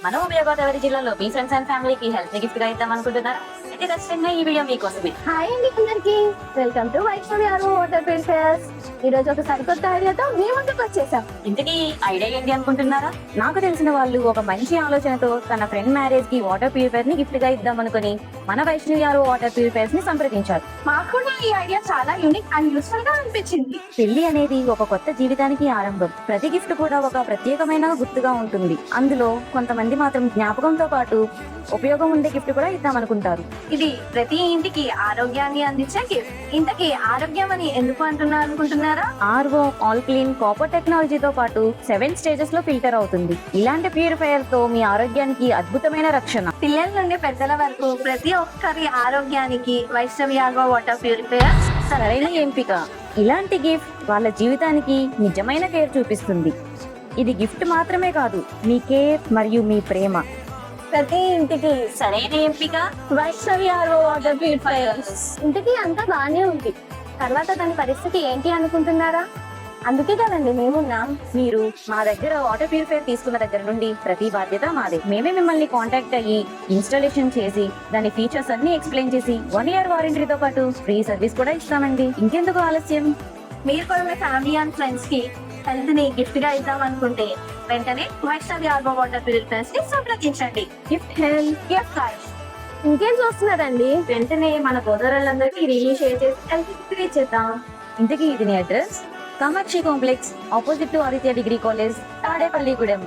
మన ఉభయ గోదావరి జిల్లాలో మీ ఫ్రెండ్స్ అండ్ ఫ్యామిలీకి హెల్త్ గిఫ్ట్ గా ఇద్దాం అనుకుంటున్నారా? అయితే ఖచ్చితంగా ఈ వీడియో మీకోసమే. హాయ్ అండి అందరికి, వెల్కమ్ టు వైష్ణవి ఆరు వాటర్ ఫిల్టర్స్. ఈ రోజు ఒక సరికొత్త ఐడియాతో మీ ముందుకు వచ్చేసాం. ఇంతకీ ఐడియా ఏంటి అనుకుంటున్నారా? నాకు తెలిసిన వాళ్ళు ఒక మంచి ఆలోచనతో తన ఫ్రెండ్ మ్యారేజ్ కి వాటర్ ప్యూరిఫైర్ ని గిఫ్ట్ గా ఇద్దాం అనుకుని మన వైష్ణవి ఆరు వాటర్ ప్యూరిఫైర్స్ ని సంప్రదించారు. మాకు కూడా ఈ ఐడియా చాలా యూనిక్ అండ్ యూస్ఫుల్ గా అనిపించింది. పెళ్లి అనేది ఒక కొత్త జీవితానికి ఆరంభం. ప్రతి గిఫ్ట్ కూడా ఒక ప్రత్యేకమైన గుర్తుగా ఉంటుంది. అందులో కొంతమంది మాత్రం జ్ఞాపకంతో పాటు ఉపయోగం ఉండే గిఫ్ట్ కూడా ఇద్దాం అనుకుంటారు. ఇది ప్రతి ఇంటికి ఆరోగ్యాన్ని అందించే గిఫ్ట్. ఇంతకీ ఆరోగ్యం అని ఎందుకు అంటున్నారు అనుకుంటున్నారా? ఆర్ఓ ఆల్ క్లీన్ కాపర్ టెక్నాలజీతో పాటు 7 స్టేజెస్ లో ఫిల్టర్ అవుతుంది. ఇలాంటి ప్యూరిఫైయర్ తో మీ ఆరోగ్యానికి అద్భుతమైన రక్షణ. పిల్లల నుండి పెద్దల వరకు ప్రతి ఒక్కరి ఆరోగ్యానికి వైష్ణవి ఆర్ఓ వాటర్ ప్యూరిఫైయర్ సరైన ఎంపిక. ఇలాంటి గిఫ్ట్ వాళ్ళ జీవితానికి నిజమైన కేర్ చూపిస్తుంది. ఇది గిఫ్ట్ మాత్రమే కాదు, మీ కేర్ మరియు మీ ప్రేమ. ప్రతి ఇంటికి సరైన ఎంపిక వైష్ణవి ఆర్ఓ వాటర్ ప్యూరిఫైయర్స్. ఇంటికి అంతా బాగానే ఉంది, తర్వాత దాని పరిస్థితి ఏంటి అనుకుంటున్నారా? అందుకే కదండి మేమున్నాం. మీరు మా దగ్గర వాటర్ ప్యూరిఫైయర్ తీసుకున్న దగ్గర నుండి ప్రతి బాధ్యత మాదే. మేమే మిమ్మల్ని కాంటాక్ట్ అయ్యి ఇన్స్టాలేషన్ చేసి దాని ఫీచర్స్ అన్ని ఎక్స్ప్లెయిన్ చేసి 1 year వారంటీతో పాటు ఫ్రీ సర్వీస్ కూడా ఇస్తామండి. ఇంకెందుకు ఆలస్యం? మీరు కూడా మీ ఫ్యామిలీ అండ్ ఫ్రెండ్స్ కి హెల్త్ ని గిఫ్ట్ గా ఇద్దాం అనుకుంటే వెంటనే వైష్ణవి ఆర్ఓ వాటర్ ప్యూరిఫైయర్స్ ని సంప్రదించండి. Gift health gift card. ఇంకేం చూస్తున్నారండి? వెంటనే మన సోదరులందరికీ రివ్యూ షేర్ చేసి హెల్త్ గిఫ్ట్ ఇచ్చేద్దాం. ఇంతకీ ఇది address Kamakshi complex, opposite to Aditya degree college, Tadepalligudem.